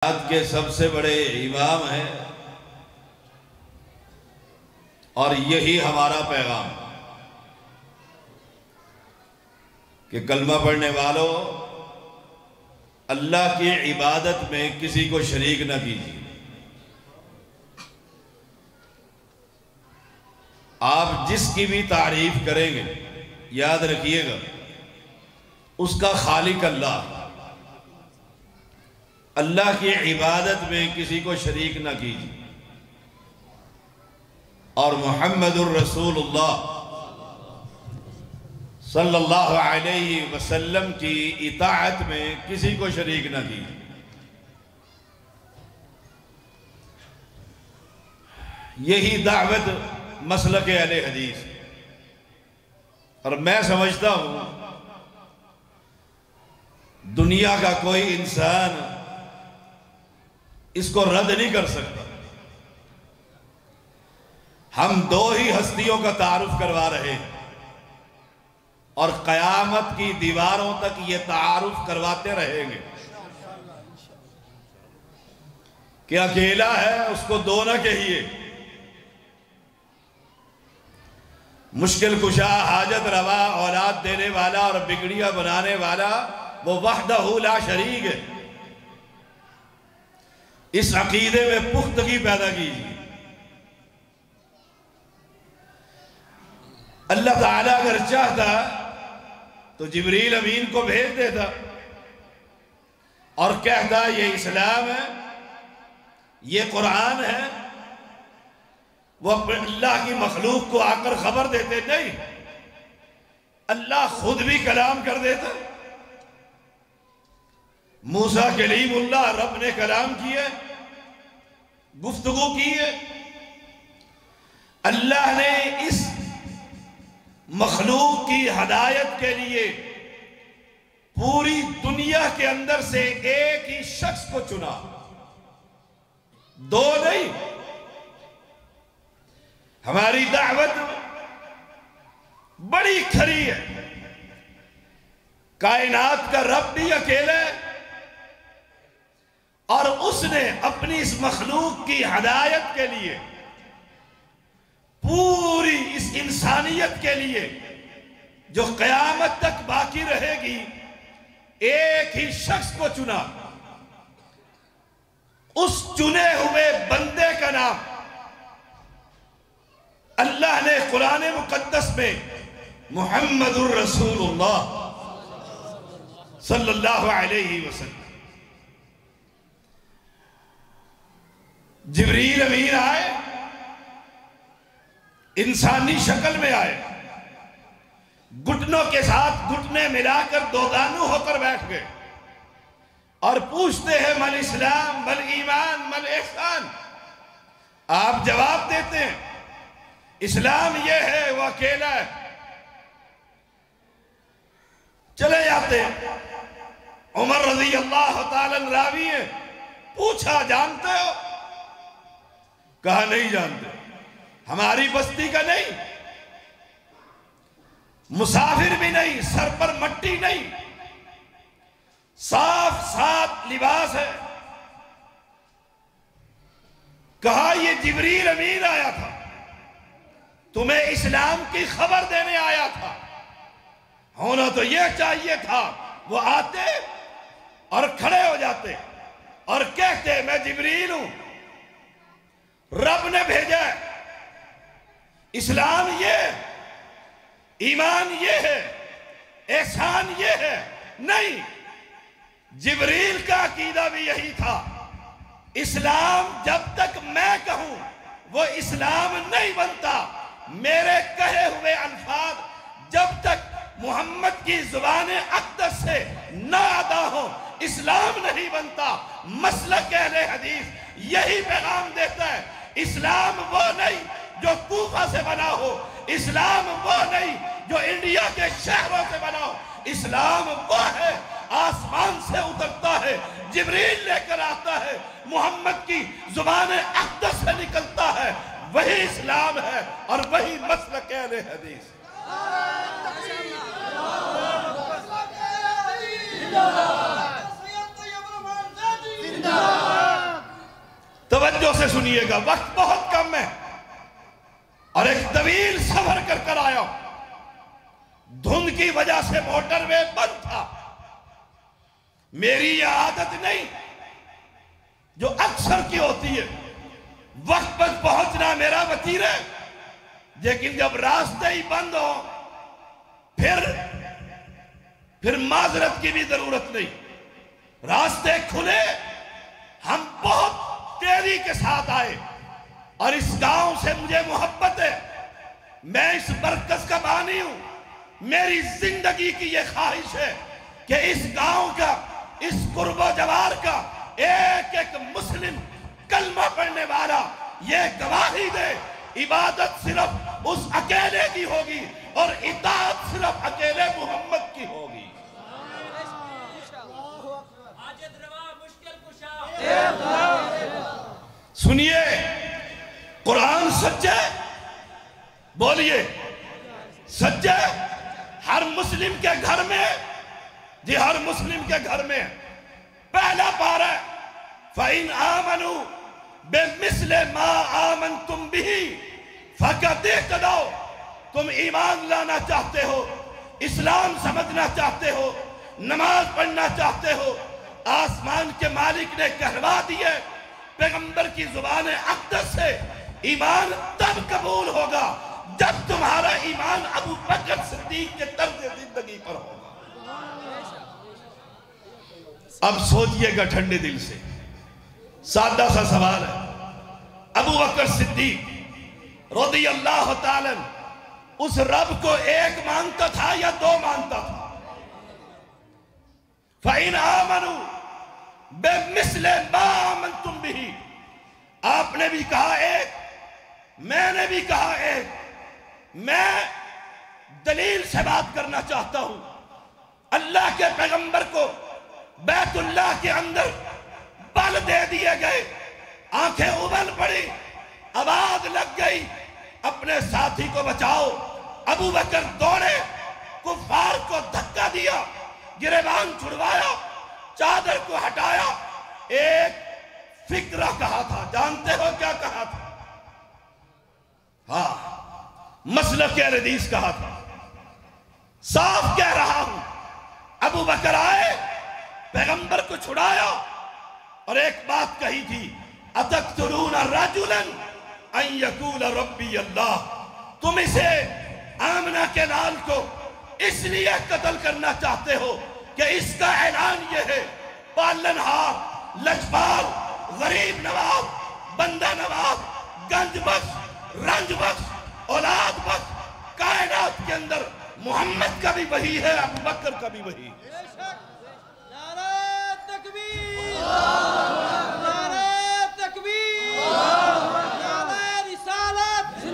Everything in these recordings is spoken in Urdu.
کے سب سے بڑے امام ہیں اور یہی ہمارا پیغام کہ کلمہ پڑھنے والوں اللہ کی عبادت میں کسی کو شریک نہ کیجیے۔ آپ جس کی بھی تعریف کریں گے یاد رکھیے گا اس کا خالق اللہ کی عبادت میں کسی کو شریک نہ کیجیے، اور محمد الرسول اللہ صلی اللہ علیہ وسلم کی اطاعت میں کسی کو شریک نہ کیجیے۔ یہی دعوت مسلک اہل حدیث، اور میں سمجھتا ہوں دنیا کا کوئی انسان اس کو رد نہیں کر سکتا۔ ہم دو ہی ہستیوں کا تعارف کروا رہے ہیں اور قیامت کی دیواروں تک یہ تعارف کرواتے رہیں گے کہ اکیلا ہے اس کو دو نہ کہیے، مشکل کشا حاجت روا اولاد دینے والا اور بگڑیاں بنانے والا وہ وحدہ لا شریک ہے۔ اس عقیدے میں پختگی پیدا کیجیے۔ اللہ تعالیٰ اگر چاہتا تو جبریل امین کو بھیج دیتا اور کہتا یہ اسلام ہے، یہ قرآن ہے، وہ اللہ کی مخلوق کو آ کر خبر دیتے۔ نہیں، اللہ خود بھی کلام کر دیتا۔ موسیٰ کلیم اللہ، رب نے کلام کیے، گفتگو کیے۔ اللہ نے اس مخلوق کی ہدایت کے لیے پوری دنیا کے اندر سے ایک ہی شخص کو چنا، دو نہیں۔ ہماری دعوت بڑی کھری ہے، کائنات کا رب بھی اکیلا ہے اور اس نے اپنی اس مخلوق کی ہدایت کے لیے پوری اس انسانیت کے لیے جو قیامت تک باقی رہے گی ایک ہی شخص کو چنا۔ اس چنے ہوئے بندے کا نام اللہ نے قرآن مقدس میں محمد الرسول اللہ صلی اللہ علیہ وسلم، جبریل امین آئے، انسانی شکل میں آئے، گھٹنوں کے ساتھ گھٹنے ملا کر دو دانو ہو کر بیٹھ گئے اور پوچھتے ہیں مل اسلام مل ایمان مل احسان۔ آپ جواب دیتے ہیں اسلام یہ ہے، وہ اکیلا ہے۔ چلے جاتے ہیں، عمر رضی اللہ تعالیٰ راوی ہیں، پوچھا جانتے ہو؟ کہا نہیں جانتے، ہماری بستی کا نہیں، مسافر بھی نہیں، سر پر مٹی نہیں، صاف صاف لباس ہے۔ کہا یہ جبریل امین آیا تھا، تمہیں اسلام کی خبر دینے آیا تھا، ہونا تو یہ چاہیے تھا وہ آتے اور کھڑے ہو جاتے اور کہتے میں جبریل ہوں، رب نے بھیجا ہے، اسلام یہ ہے، ایمان یہ ہے، احسان یہ ہے۔ نہیں، جبریل کا عقیدہ بھی یہی تھا، اسلام جب تک میں کہوں وہ اسلام نہیں بنتا، میرے کہے ہوئے الفاظ جب تک محمد کی زبان اقدس سے نہ ادا ہو اسلام نہیں بنتا۔ مسلک اہل حدیث یہی پیغام دیتا ہے، اسلام وہ نہیں جو کوفہ سے بنا ہو، اسلام وہ نہیں جو انڈیا کے شہروں سے بنا ہو، اسلام وہ ہے آسمان سے اترتا ہے، جبریل لے کر آتا ہے، محمد کی زبان اقدس سے نکلتا ہے، وہی اسلام ہے اور وہی مسلک اہل حدیث۔ زندہ توجہ سے سنیے گا، وقت بہت کم ہے اور ایک طویل سفر کر آیا ہوں۔ دھند کی وجہ سے موٹر وے بند تھا۔ میری یہ عادت نہیں جو اکثر کی ہوتی ہے، وقت پر پہنچنا میرا وتیرہ ہے، لیکن جب راستے ہی بند ہو پھر معذرت کی بھی ضرورت نہیں۔ راستے کھلے، ہم بہت تیزی کے ساتھ آئے اور اس گاؤں سے مجھے محبت ہے، میں اس مرکز کا بانی ہوں، میری زندگی کی یہ خواہش ہے کہ اس گاؤں کا، اس قرب و جوار کا ایک ایک مسلم کلمہ پڑھنے والا یہ گواہی دے، عبادت صرف اس اکیلے کی ہوگی اور اطاعت صرف اکیلے محمد کی ہوگی۔ سنیے، قرآن سچے، بولیے سچے، ہر مسلم کے گھر میں، جی ہر مسلم کے گھر میں پہلا پارہ فَإِنْ آمَنُوا بِمِثْلِ مَا آمَنْتُمْ بِهِ فَقَدْ اهْتَدَوْا۔ تم ایمان لانا چاہتے ہو، اسلام سمجھنا چاہتے ہو، نماز پڑھنا چاہتے ہو، آسمان کے مالک نے کہلوا دیے، پیغمبر کی زبان اقدس سے ایمان تب قبول ہوگا جب تمہارا ایمان ابو بکر صدیق کے طرز زندگی پر ہوگا۔ اب سوچئے گا ٹھنڈے دل سے، سادہ سا سوال ہے، ابو بکر صدیق رضی اللہ تعالیٰ اس رب کو ایک مانتا تھا یا دو مانتا تھا؟ فَإِنْ آمَنُوا بِمِثْلِ مَا آمَنْتُمْ بِهِ، آپ نے بھی کہا ایک، میں نے بھی کہا ایک۔ میں دلیل سے بات کرنا چاہتا ہوں۔ اللہ کے پیغمبر کو بیت اللہ کے اندر بل دے دیے گئے، آنکھیں ابل پڑی، آواز لگ گئی، اپنے ساتھی کو بچاؤ۔ ابو بکر دوڑے، کفار کو دھکا دیا، گریبان چھڑوایا، چادر کو ہٹایا، ایک فکرہ کہا تھا، جانتے ہو کیا کہا تھا؟ ہاں، مسلک حدیث کہا تھا، صاف کہہ رہا ہوں۔ ابو بکر آئے، پیغمبر کو چھڑایا اور ایک بات کہی تھی، اَتَقْتُلُونَ رَجُلًا أَن يَقُولَ رَبِّيَ اللَّهُ، تم اسے آمنہ کے لال کو اس لیے قتل کرنا چاہتے ہو کہ اس کا اعلان یہ ہے، پالنہار، لجپال، غریب نواز، بندہ نواز، گنج بخش، رنج بخش، اولاد بخش، کائنات کے اندر محمد کا بھی وہی ہے، ابو بکر کا بھی وہی ہے۔ نعرہ تکبیر، نعرہ تکبیر، نعرہ رسالت،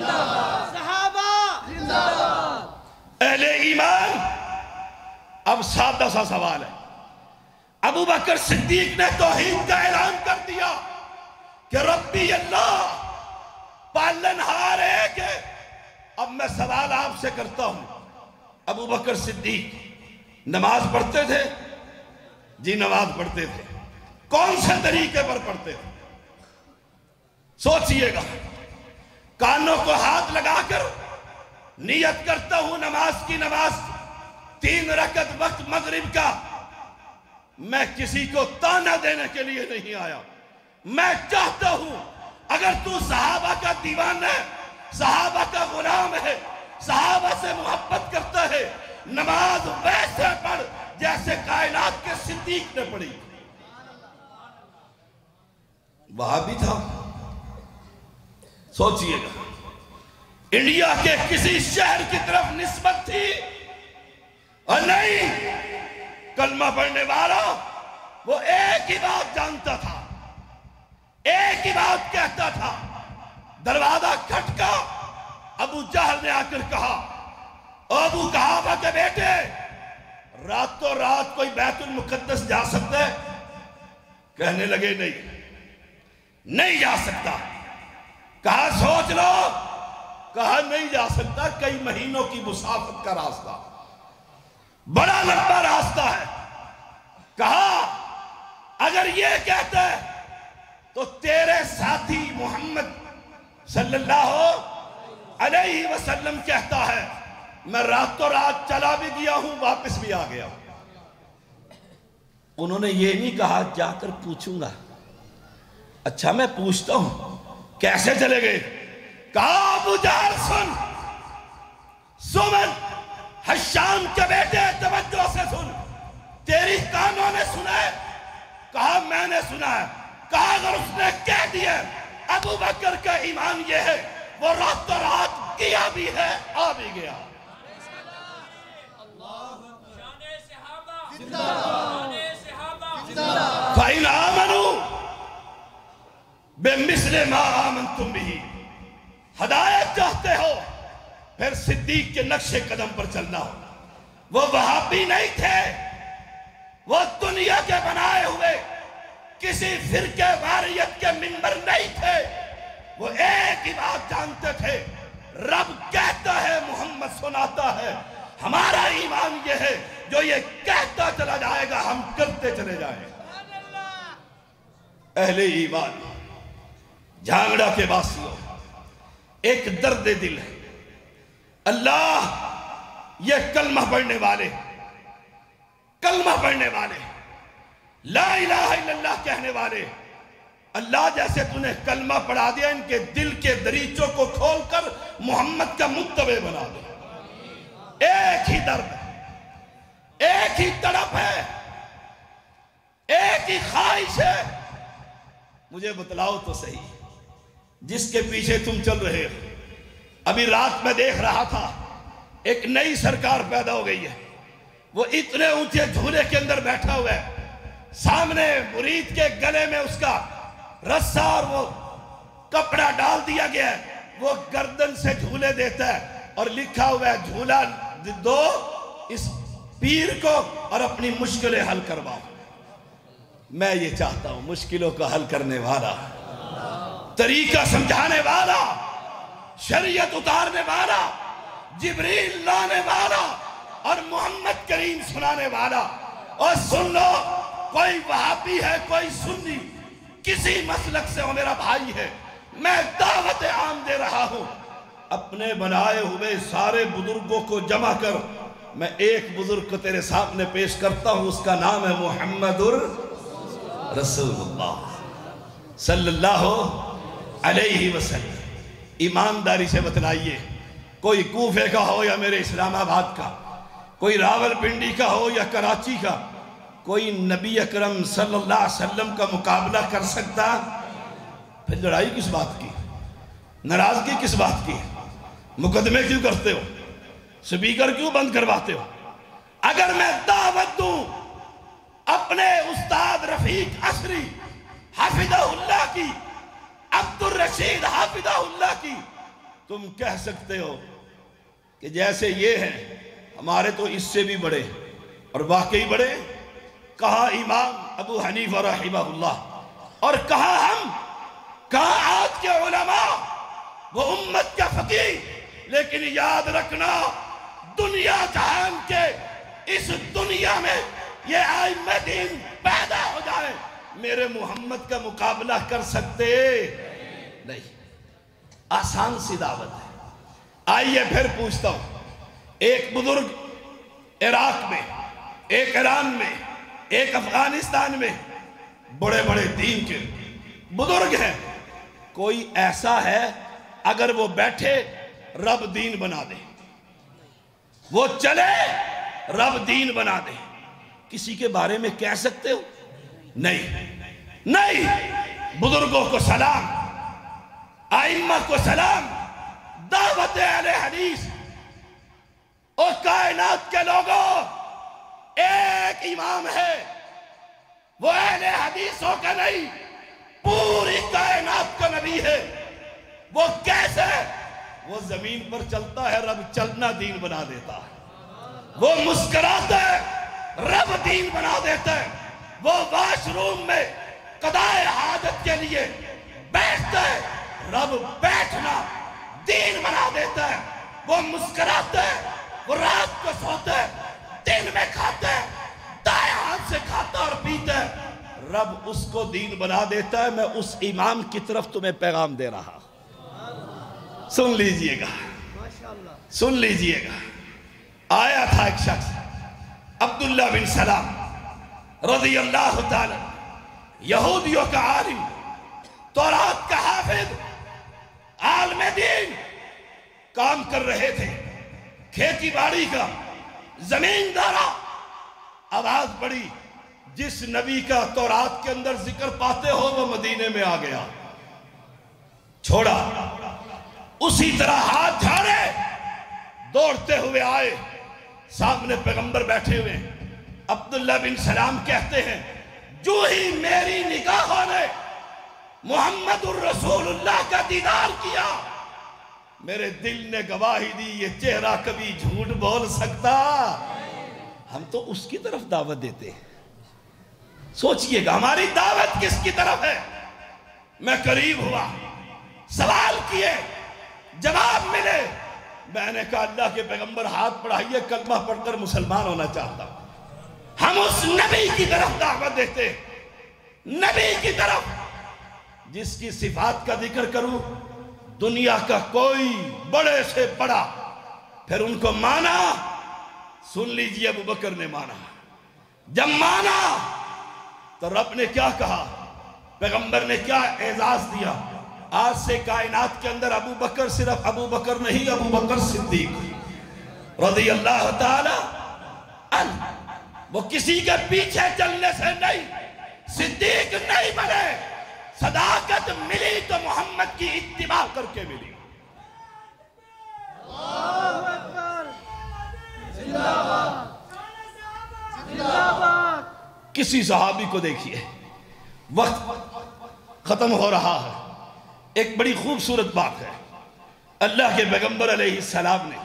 صحابہ، اہل ایمان۔ اب سادہ سا سوال ہے، ابو بکر صدیق نے توحید کا اعلان کر دیا کہ ربی اللہ، پالنہار ایک ہے۔ اب میں سوال آپ سے کرتا ہوں، ابو بکر صدیق نماز پڑھتے تھے؟ جی نماز پڑھتے تھے۔ کون سے طریقے پر پڑھتے تھے؟ سوچئے گا۔ کانوں کو ہاتھ لگا کر نیت کرتا ہوں نماز کی، نماز 3 رکعت وقت مغرب کا۔ میں کسی کو تانا دینے کے لیے نہیں آیا، میں چاہتا ہوں اگر تو صحابہ کا دیوان ہے، صحابہ کا غلام ہے، صحابہ سے محبت کرتا ہے، نماز ویسے پڑھ جیسے کائنات کے صدیق نے پڑھی۔ وہاں بھی تھا، سوچئے گا، انڈیا کے کسی شہر کی طرف نسبت تھی اور نہیں، کلمہ پڑھنے والا وہ ایک ہی بات جانتا تھا، ایک ہی بات کہتا تھا۔ دروازہ کھٹکا، ابو جہل نے آ کر کہا، ابو کہا کہ بیٹے راتوں رات کوئی بیت المقدس جا سکتا ہے؟ کہنے لگے نہیں جا سکتا۔ کہا سوچ لو، کہا نہیں جا سکتا، کئی مہینوں کی مسافت کا راستہ، بڑا لمبا راستہ ہے۔ کہا اگر یہ کہتا ہے تو تیرے ساتھ ساتھی محمد صلی اللہ علیہ وسلم کہتا ہے میں راتوں رات چلا بھی گیا ہوں واپس بھی آ گیا ہوں. انہوں نے یہ نہیں کہا جا کر پوچھوں گا. اچھا میں پوچھتا ہوں کیسے چلے گئے؟ کہا ابو جہل سن سمن حشام کے بیٹے توجہ سے سن، تیری کانوں نے سنا ہے؟ کہا میں نے سنا ہے. کہا اگر اس نے کہہ دیا ابو بکر کا ایمان یہ ہے وہ راتوں رات کیا بھی ہے آ بھی گیا. فَإِنْ آمَنُوا بِمِثْلِ مَا آمَنْتُمْ بِهِ. ہدایت چاہتے ہو پھر صدیق کے نقش قدم پر چلنا ہو. وہ وہابی نہیں تھے، وہ دنیا کے بنائے ہوئے کسی فرقے واریت کے منبر نہیں تھے. وہ ایک ہی بات جانتے تھے رب کہتا ہے محمد سناتا ہے. ہمارا ایمان یہ ہے جو یہ کہتا چلا جائے گا ہم کرتے چلے جائیں گے. اہل ایمان جھانگڑا کے باسیوں ایک درد دل ہے. اللہ یہ کلمہ پڑھنے والے لا الہ الا اللہ کہنے والے، اللہ جیسے تو نے کلمہ پڑھا دیا ان کے دل کے دریچوں کو کھول کر محمد کا متبع بنا دے. ایک ہی درد ہے، ایک ہی تڑپ ہے، ایک ہی خواہش ہے. مجھے بتلاؤ تو صحیح جس کے پیچھے تم چل رہے ہو. ابھی رات میں دیکھ رہا تھا ایک نئی سرکار پیدا ہو گئی ہے. وہ اتنے اونچے جھولے کے اندر بیٹھا ہوا ہے، سامنے مرید کے گلے میں اس کا رسہ اور وہ کپڑا ڈال دیا گیا ہے. وہ گردن سے جھولے دیتا ہے اور لکھا ہوا ہے جھولا دو اس پیر کو اور اپنی مشکلیں حل کرواؤ. میں یہ چاہتا ہوں مشکلوں کا حل کرنے والا، طریقہ سمجھانے والا، شریعت اتارنے والا، جبریل لانے والا اور محمد کریم سنانے والا. اور سن لو کوئی وہابی ہے کوئی سنی کسی مسلک سے وہ میرا بھائی ہے. میں دعوت عام دے رہا ہوں اپنے بنائے ہوئے سارے بزرگوں کو جمع کر. میں ایک بزرگ کو تیرے سامنے پیش کرتا ہوں، اس کا نام ہے محمد رسول اللہ صلی اللہ علیہ وسلم. ایمانداری سے بتلائیے کوئی کوفے کا ہو یا میرے اسلام آباد کا، کوئی راول پنڈی کا ہو یا کراچی کا، کوئی نبی اکرم صلی اللہ علیہ وسلم کا مقابلہ کر سکتا؟ پھر لڑائی کس بات کی، ناراضگی کس بات کی، مقدمے کیوں کرتے ہو، سپیکر کیوں بند کرواتے ہو؟ اگر میں دعوت دوں اپنے استاد رفیق عصری حافظہ اللہ کی، عبد الرشید حافظہ اللہ کی، تم کہہ سکتے ہو کہ جیسے یہ ہیں ہمارے تو اس سے بھی بڑے اور واقعی بڑے. کہا امام ابو حنیفہ رحمہ اللہ اور کہا ہم، کہا آج کے علماء، وہ امت کا فقیہ. لیکن یاد رکھنا دنیا جہان کے اس دنیا میں یہ ائمہ دین پیدا ہو جائے میرے محمد کا مقابلہ کر سکتے نہیں. آسان سی دعوت ہے. آئیے پھر پوچھتا ہوں، ایک بزرگ عراق میں، ایک ایران میں، ایک افغانستان میں بڑے بڑے دین کے بزرگ ہیں. کوئی ایسا ہے اگر وہ بیٹھے رب دین بنا دے، وہ چلے رب دین بنا دے، کسی کے بارے میں کہہ سکتے ہو؟ نہیں. بزرگوں کو سلام، ائمہ کو سلام. دعوت اہل حدیث اور کائنات کے لوگوں ایک امام ہے، وہ اہل حدیثوں کا نہیں پوری کائنات کا نبی ہے. وہ کیسے؟ وہ زمین پر چلتا ہے رب چلنا دین بنا دیتا ہے. وہ مسکراتا ہے رب دین بنا دیتا ہے. وہ واش روم میں قضائے حاجت کے لیے بیٹھتا ہے رب بیٹھنا دین بنا دیتا ہے. وہ مسکراتا ہے، وہ رات کو سوتا ہے، دن میں کھاتا ہے، دائیں ہاتھ سے کھاتا اور پیتا ہے. رب اس کو دین بنا دیتا ہے. میں اس امام کی طرف تمہیں پیغام دے رہا. سن لیجئے گا, سن لیجئے گا. آیا تھا ایک شخص عبداللہ بن سلام رضی اللہ تعالی, یہودیوں کا عالم, تورات کا حافظ, عالم دین, کام کر رہے تھے, کھیتی باڑی کا, زمین دارا. آواز پڑی, جس نبی کا تورات کے اندر ذکر پاتے ہو وہ مدینے میں آ گیا. چھوڑا, اسی طرح ہاتھ جھاڑے, دوڑتے ہوئے آئے, سامنے پیغمبر بیٹھے ہوئے. عبداللہ بن سلام کہتے ہیں, جو ہی میری نگاہوں نے محمد الرسول اللہ کا دیدار کیا, میرے دل نے گواہی دی یہ چہرہ کبھی جھوٹ بول سکتا. ہم تو اس کی طرف دعوت دیتے ہیں. سوچئے گا ہماری دعوت کس کی طرف ہے. میں قریب ہوا, سوال کیے, جواب ملے. میں نے کہا اللہ کے پیغمبر ہاتھ بڑھائیے, کلمہ پڑھ کر مسلمان ہونا چاہتا ہوں. ہم اس نبی کی طرف دعوت دیتے, نبی کی طرف جس کی صفات کا ذکر کروں دنیا کا کوئی بڑے سے بڑا. پھر ان کو مانا. سن لیجئے, ابو بکر نے مانا. جب مانا تو رب نے کیا کہا, پیغمبر نے کیا اعزاز دیا. آج سے کائنات کے اندر ابو بکر صرف ابو بکر نہیں, ابو بکر صدیق رضی اللہ تعالی عنہ. وہ کسی کے پیچھے چلنے سے نہیں, صدیق نہیں بنے. صداقت ملی تو محمد کی اتباع کر کے ملی. اللہ اکبر, زندہ باد, زندہ باد. کسی صحابی کو دیکھیے, وقت ختم ہو رہا ہے. ایک بڑی خوبصورت بات ہے, اللہ کے پیغمبر علیہ السلام نے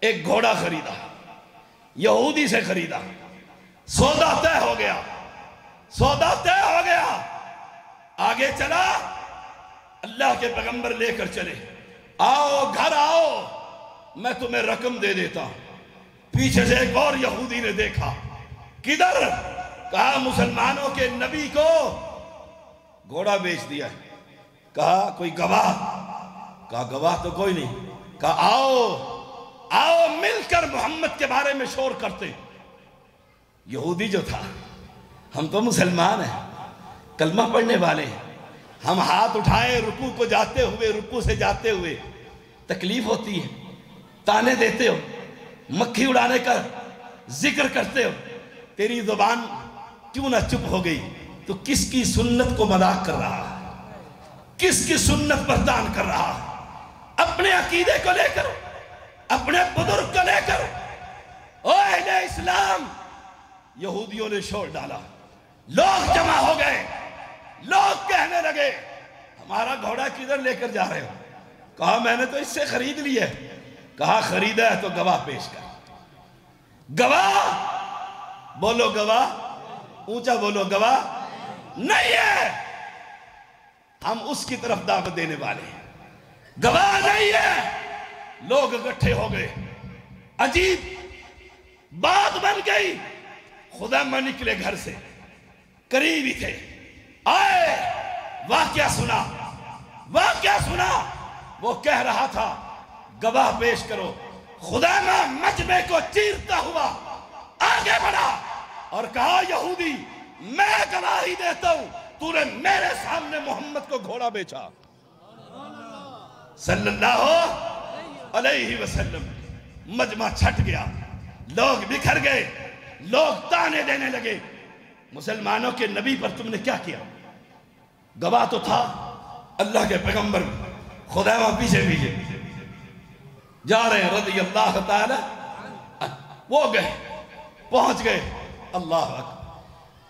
ایک گھوڑا خریدا, یہودی سے خریدا. سودا طے ہو گیا, سودا طے ہو گیا. آگے چلا, اللہ کے پیغمبر لے کر چلے. آؤ گھر آؤ, میں تمہیں رقم دے دیتا ہوں. پیچھے سے ایک اور یہودی نے دیکھا. کدھر؟ کہا مسلمانوں کے نبی کو گھوڑا بیچ دیا. کہا کوئی گواہ؟ کہا گواہ تو کوئی نہیں. کہا آؤ آؤ مل کر محمد کے بارے میں شور کرتے. یہودی جو تھا, ہم تو مسلمان ہیں, کلمہ پڑھنے والے ہیں, ہم ہاتھ اٹھائیں رکوع کو جاتے ہوئے, رکوع سے جاتے ہوئے تکلیف ہوتی ہے, تانے دیتے ہو, مکھی اڑانے کا ذکر کرتے ہو, تیری زبان کیوں نہ چپ ہو گئی؟ تو کس کی سنت کو مذاق کر رہا ہے, کس کی سنت پر تان کر رہا ہے؟ اپنے عقیدے کو لے کر, اپنے بزرگ کو لے کر. او اہل اسلام, یہودیوں نے شور ڈالا, لوگ جمع ہو گئے, لوگ کہنے لگے ہمارا گھوڑا کدھر لے کر جا رہے ہو؟ کہا میں نے تو اس سے خرید لی ہے. کہا خریدا ہے تو گواہ پیش کر. گواہ بولو, گواہ اونچا بولو, گواہ نہیں ہے. ہم اس کی طرف دعوت دینے والے ہیں, گواہ نہیں ہے. لوگ اکٹھے ہو گئے, عجیب بات بن گئی. خدامہ نکلے گھر سے, قریب ہی تھے, آئے, واقعہ سنا, واقعہ سنا. وہ کہہ رہا تھا گواہ پیش کرو. خدامہ مجمع کو چیرتا ہوا آگے بڑھا اور کہا یہودی میں گواہی دیتا ہوں, تو نے میرے سامنے محمد کو گھوڑا بیچا صلی اللہ علیہ وسلم. مجمع چھٹ گیا, لوگ بکھر گئے, لوگ تانے دینے لگے. مسلمانوں کے نبی پر تم نے کیا کیا؟ گواہ تو تھا اللہ کے پیغمبر. خدامہ پیچھے پیچھے جا رہے ہیں رضی اللہ تعالی. وہ گئے, پہنچ گئے, اللہ اکبر,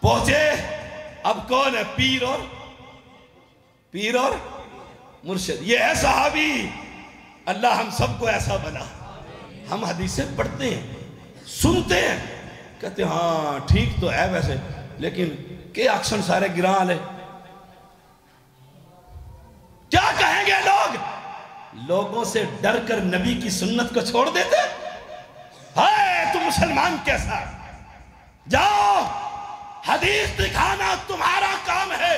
پہنچے. اب کون ہے پیر اور مرشد؟ یہ ہے صحابی. اللہ ہم سب کو ایسا بنا. ہم حدیثیں پڑھتے ہیں, سنتے ہیں, کہتے ہیں ہاں ٹھیک تو ہے ویسے, لیکن کہ اکشن سارے گراں لے. کیا کہیں گے لوگ؟ لوگوں سے ڈر کر نبی کی سنت کو چھوڑ دیتے. ہائے تو مسلمان کیسا, جاؤ حدیث دکھانا تمہارا کام ہے،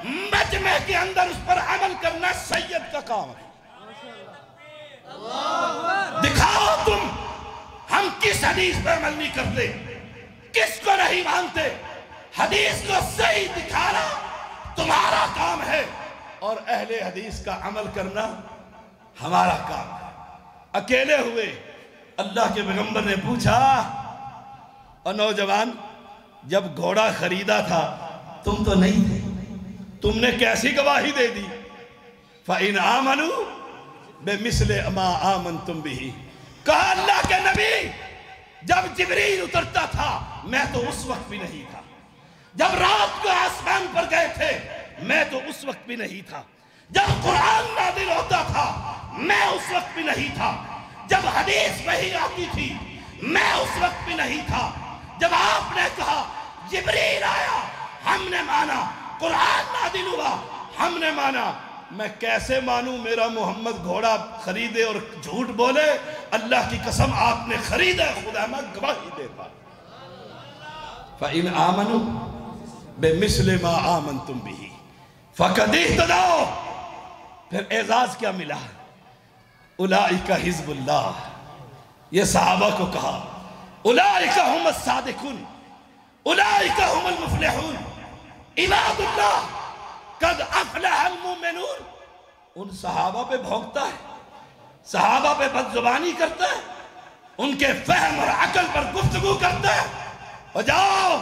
مجمع کے اندر اس پر عمل کرنا سید کا کام ہے۔ دکھاؤ تم، ہم کس حدیث پر عمل نہیں کرتے، کس کو نہیں مانتے، حدیث کو صحیح دکھانا تمہارا کام ہے، اور اہل حدیث کا عمل کرنا ہمارا کام ہے۔ اکیلے ہوئے اللہ کے پیغمبر نے پوچھا، اور نوجوان جب گھوڑا خریدا تھا تم تو نہیں تھے، تم نے کیسی گواہی دے دی؟ فَإِنْ آمَنُوا بِمِثْلِ مَا آمَنْتُمْ بِهِ، کہا اللہ کے نبی جب جبریل اترتا تھا میں تو اس وقت بھی نہیں تھا، جب رات کو آسمان پر گئے تھے میں تو اس وقت بھی نہیں تھا، جب قرآن نازل ہوتا تھا میں اس وقت بھی نہیں تھا، جب حدیث وحی آتی تھی میں اس وقت بھی نہیں تھا، جب آپ نے کہا جبریل آیا ہم نے مانا، قرآن نازل ہوا ہم نے مانا، میں کیسے مانوں میرا محمد گھوڑا خریدے اور جھوٹ بولے؟ اللہ کی قسم آپ نے خریدا، خدا میں گواہی دیتا۔ فَإِنْ آمَنُوا بِمِثْلِ مَا آمَنْتُمْ بِهِ فَقَدْ اهْتَدَوْا، پھر اعزاز کیا ملا؟ اولئک حزب اللہ، یہ صحابہ کو کہا اولئک هم الصادقون، اولئک هم المفلحون، عباد اللہ قد افلح المؤمنون۔ ان صحابہ پہ بھونکتا ہے، صحابہ پہ بدزبانی کرتا ہے، ان کے فہم اور عقل پر گفتگو کرتا ہے، اور جاؤ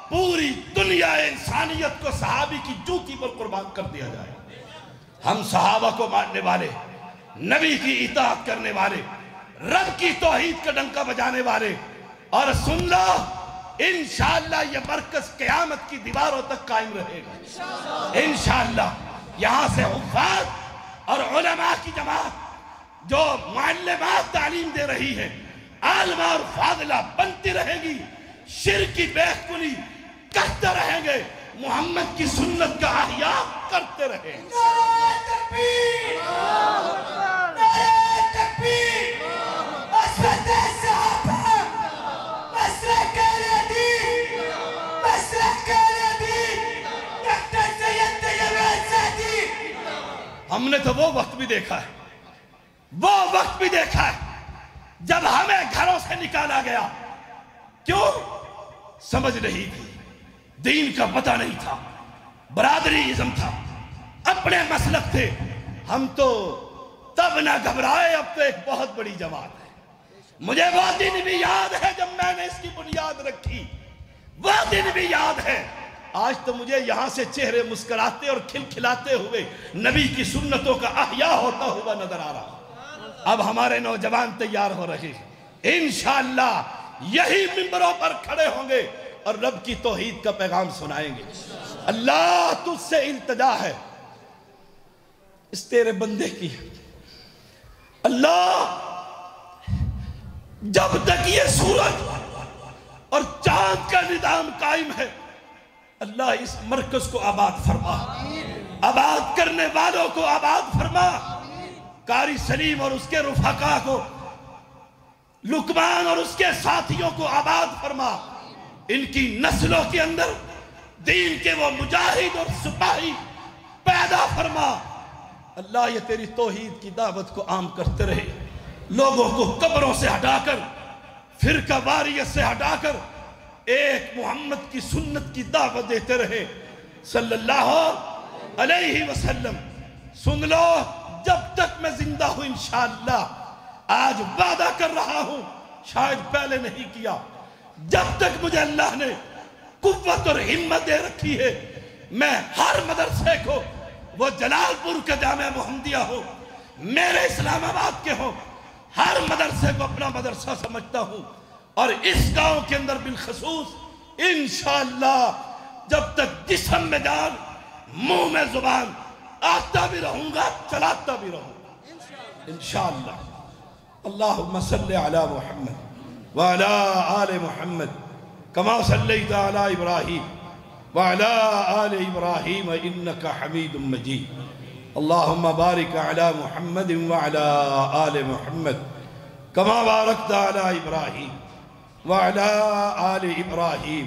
پوری دنیا انسانیت کو صحابی کی جوتی پر قربان کر دیا جائے۔ ہم صحابہ کو ماننے والے، نبی کی اطاعت کرنے والے، رب کی توحید کا ڈنکا بجانے والے، اور سن لو انشاءاللہ یہ مرکز قیامت کی دیواروں تک قائم رہے گا انشاءاللہ۔ یہاں سے حفاظ اور علماء کی جماعت جو معلمات تعلیم دے رہی ہے، عالمہ اور فاضلہ بنتی رہے گی، شرک کی بیخ کلی کرتے رہیں گے، محمد کی سنت کا احیاء کرتے رہیں گے۔ نعرہ تکبیر، نعرہ تکبیر، عصمت صحابہ، مسلک اہل دین، مسلک اہل دین، ڈاکٹر سید طیب الزادی۔ ہم نے تو وہ وقت بھی دیکھا ہے، وہ وقت بھی دیکھا ہے جب ہمیں گھروں سے نکالا گیا، کیوں؟ سمجھ نہیں تھی، دین کا پتہ نہیں تھا، برادری ازم تھا، اپنے مسلک تھے، ہم تو تب نہ گھبرائے، اب تو ایک بہت بڑی جماعت ہے۔ مجھے وہ دن بھی یاد ہے جب میں نے اس کی بنیاد رکھی، وہ دن بھی یاد ہے۔ آج تو مجھے یہاں سے چہرے مسکراتے اور کھلکھلاتے ہوئے نبی کی سنتوں کا احیاء ہوتا ہوا نظر آ رہا۔ اب ہمارے نوجوان تیار ہو رہے ہیں، انشاءاللہ یہی ممبروں پر کھڑے ہوں گے اور رب کی توحید کا پیغام سنائیں گے۔ اللہ تجھ سے التجا ہے اس تیرے بندے کی، اللہ جب تک یہ سورج اور چاند کا نظام قائم ہے، اللہ اس مرکز کو آباد فرما، آباد کرنے والوں کو آباد فرما، قاری سلیم اور اس کے رفقا کو، لقمان اور اس کے ساتھیوں کو آباد فرما، ان کی نسلوں کے اندر دین کے وہ مجاہد اور سپاہی پیدا فرما۔ اللہ یہ تیری توحید کی دعوت کو عام کرتے رہے، لوگوں کو قبروں سے ہٹا کر، فرقہ واریت سے ہٹا کر ایک محمد کی سنت کی دعوت دیتے رہے صلی اللہ علیہ وسلم۔ سن لو جب تک میں زندہ ہوں انشاءاللہ، آج وعدہ کر رہا ہوں، شاید پہلے نہیں کیا، جب تک مجھے اللہ نے قوت اور ہمت دے رکھی ہے، میں ہر مدرسے کو، وہ جلال پور کا جامعہ محمدیہ ہو، میرے اسلام آباد کے ہو، ہر مدرسے کو اپنا مدرسہ سمجھتا ہوں، اور اس گاؤں کے اندر بالخصوص انشاءاللہ جب تک جسم میں جان، منہ میں زبان، آتا بھی رہوں گا، چلاتا بھی رہوں گا انشاءاللہ۔ اللہم صلی علی محمد وعلی آل محمد کما صلیت علی ابراہیم وعلی آل ابراہیم انکا حمید مجید۔ اللہم بارک علی محمد وعلی آل محمد کما بارکت علی ابراہیم وعلی آل ابراہیم